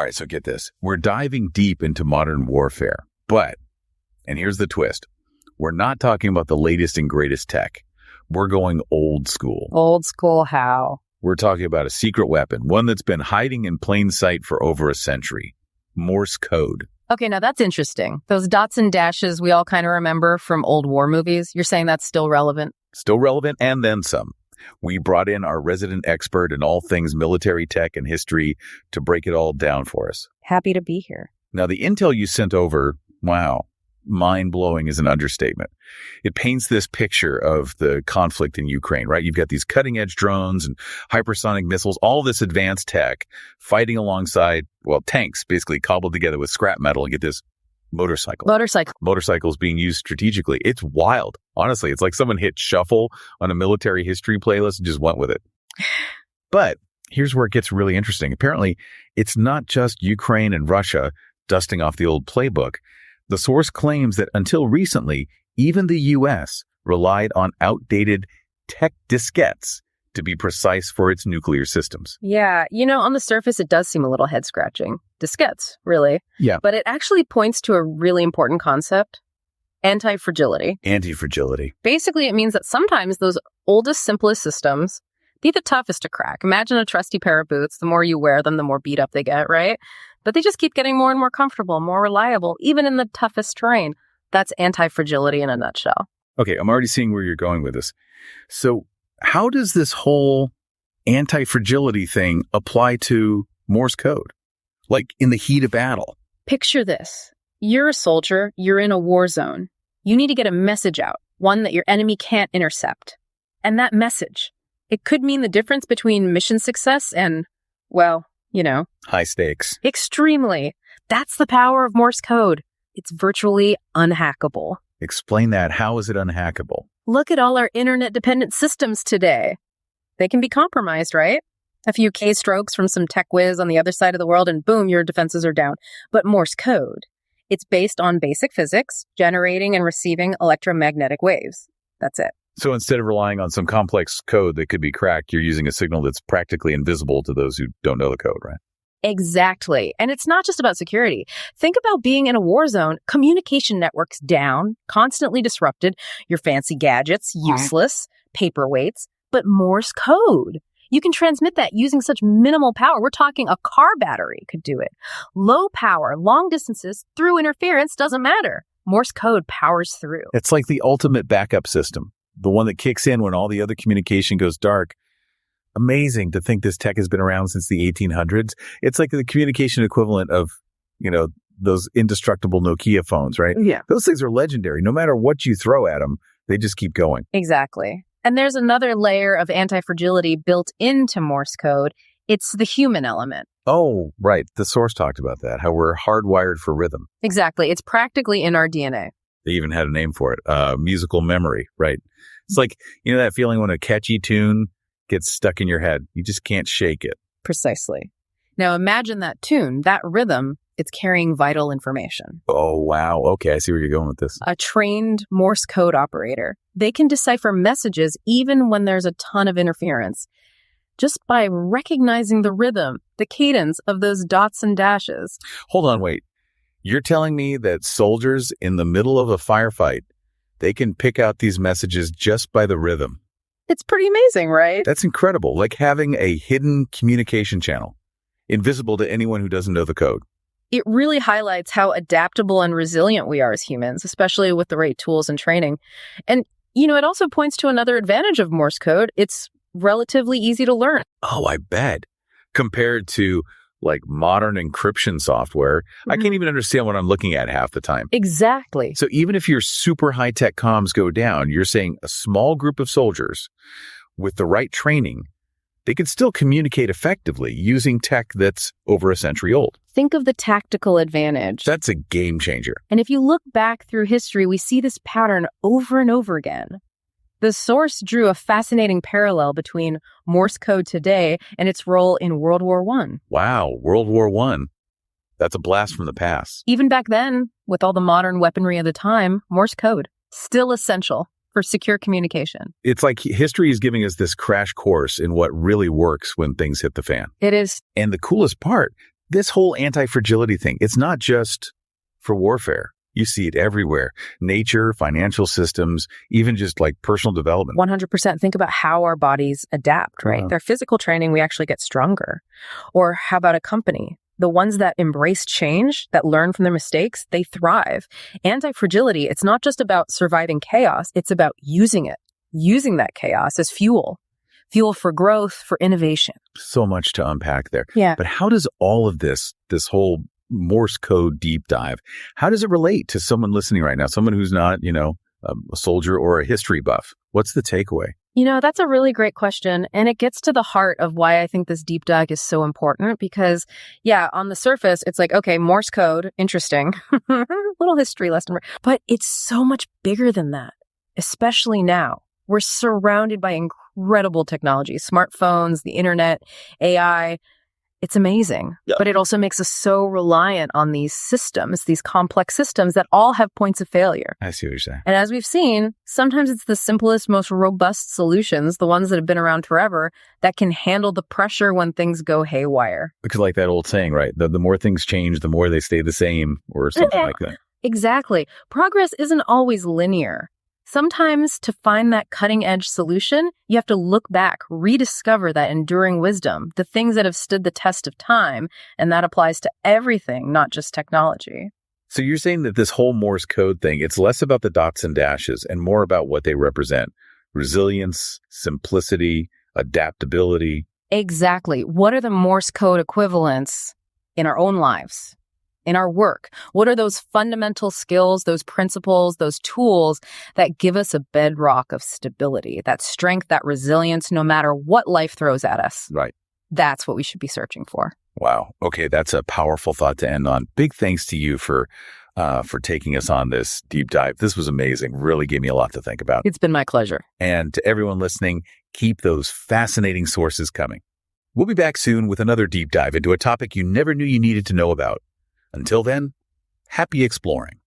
All right, so get this. We're diving deep into modern warfare, but, and here's the twist, we're not talking about the latest and greatest tech. We're going old school. Old school how? We're talking about a secret weapon, one that's been hiding in plain sight for over a century. Morse code. Okay, now that's interesting. Those dots and dashes we all kind of remember from old war movies. You're saying that's still relevant? Still relevant, and then some. We brought in our resident expert in all things military tech and history to break it all down for us. Happy to be here. Now, the intel you sent over, wow, mind-blowing is an understatement. It paints this picture of the conflict in Ukraine, right? You've got these cutting-edge drones and hypersonic missiles, all this advanced tech fighting alongside, well, tanks basically cobbled together with scrap metal, and get this motorcycles being used strategically. It's wild. Honestly, it's like someone hit shuffle on a military history playlist and just went with it. But here's where it gets really interesting. Apparently, it's not just Ukraine and Russia dusting off the old playbook. The source claims that until recently, even the U.S. relied on outdated tech diskettes to be precise for its nuclear systems. Yeah, on the surface, it does seem a little head-scratching. Diskettes, really. Yeah. But it actually points to a really important concept, anti-fragility. Anti-fragility. Basically, it means that sometimes those oldest, simplest systems be the toughest to crack. Imagine a trusty pair of boots. The more you wear them, the more beat up they get, right? But they just keep getting more and more comfortable, more reliable, even in the toughest terrain. That's anti-fragility in a nutshell. Okay, I'm already seeing where you're going with this. So how does this whole anti-fragility thing apply to Morse code? Like in the heat of battle? Picture this. You're a soldier. You're in a war zone. You need to get a message out, one that your enemy can't intercept. And that message, it could mean the difference between mission success and, well, high stakes. Extremely. That's the power of Morse code. It's virtually unhackable. Explain that. How is it unhackable? Look at all our internet-dependent systems today. They can be compromised, right? A few keystrokes from some tech whiz on the other side of the world and boom, your defenses are down. But Morse code, it's based on basic physics, generating and receiving electromagnetic waves. That's it. So instead of relying on some complex code that could be cracked, you're using a signal that's practically invisible to those who don't know the code, right? Exactly. And it's not just about security. Think about being in a war zone, communication networks down, constantly disrupted, your fancy gadgets useless, paperweights, but Morse code. You can transmit that using such minimal power. We're talking a car battery could do it. Low power, long distances, through interference, doesn't matter. Morse code powers through. It's like the ultimate backup system, the one that kicks in when all the other communication goes dark. Amazing to think this tech has been around since the 1800s. It's like the communication equivalent of, those indestructible Nokia phones, right? Yeah. Those things are legendary. No matter what you throw at them, they just keep going. Exactly. And there's another layer of anti-fragility built into Morse code. It's the human element. Oh, right. The source talked about that, how we're hardwired for rhythm. Exactly. It's practically in our DNA. They even had a name for it, musical memory, right? It's like, that feeling when a catchy tune gets stuck in your head. You just can't shake it. Precisely. Now imagine that tune, that rhythm, it's carrying vital information. Oh, wow. Okay, I see where you're going with this. A trained Morse code operator, they can decipher messages even when there's a ton of interference, just by recognizing the rhythm, the cadence of those dots and dashes. Hold on, wait. You're telling me that soldiers in the middle of a firefight, they can pick out these messages just by the rhythm? It's pretty amazing, right? That's incredible. Like having a hidden communication channel, invisible to anyone who doesn't know the code. It really highlights how adaptable and resilient we are as humans, especially with the right tools and training. And, it also points to another advantage of Morse code. It's relatively easy to learn. Oh, I bet. Compared to like modern encryption software, I can't even understand what I'm looking at half the time. Exactly. So even if your super high-tech comms go down, you're saying a small group of soldiers with the right training, they can still communicate effectively using tech that's over a century old. Think of the tactical advantage. That's a game changer. And if you look back through history, we see this pattern over and over again. The source drew a fascinating parallel between Morse code today and its role in World War I. Wow, World War I. That's a blast from the past. Even back then, with all the modern weaponry of the time, Morse code, still essential for secure communication. It's like history is giving us this crash course in what really works when things hit the fan. It is. And the coolest part, This whole anti-fragility thing, it's not just for warfare. You see it everywhere. Nature, financial systems, even just like personal development. 100%. Think about how our bodies adapt, right? Their physical training, we actually get stronger. Or how about a company? The ones that embrace change, that learn from their mistakes, they thrive. Anti-fragility, it's not just about surviving chaos. It's about using it, using that chaos as fuel for growth, for innovation. So much to unpack there. Yeah. But how does all of this whole Morse code deep dive, how does it relate to someone listening right now? Someone who's not, a soldier or a history buff. What's the takeaway? That's a really great question. And it gets to the heart of why I think this deep dive is so important because, on the surface, it's like, okay, Morse code, interesting. Little history lesson. But it's so much bigger than that, especially now. We're surrounded by incredible technology, smartphones, the internet, AI. It's amazing, but it also makes us so reliant on these systems, these complex systems that all have points of failure. I see what you're saying. And as we've seen, sometimes it's the simplest, most robust solutions, the ones that have been around forever, that can handle the pressure when things go haywire. Because like that old saying, right? The more things change, the more they stay the same or something like that. Exactly. Progress isn't always linear. Sometimes to find that cutting-edge solution, you have to look back, rediscover that enduring wisdom, the things that have stood the test of time, and that applies to everything, not just technology. So you're saying that this whole Morse code thing, it's less about the dots and dashes and more about what they represent. Resilience, simplicity, adaptability. Exactly. What are the Morse code equivalents in our own lives? In our work? What are those fundamental skills, those principles, those tools that give us a bedrock of stability, that strength, that resilience, no matter what life throws at us? Right. That's what we should be searching for. Wow. Okay, that's a powerful thought to end on. Big thanks to you for taking us on this deep dive. This was amazing. Really gave me a lot to think about. It's been my pleasure. And to everyone listening, keep those fascinating sources coming. We'll be back soon with another deep dive into a topic you never knew you needed to know about. Until then, happy exploring.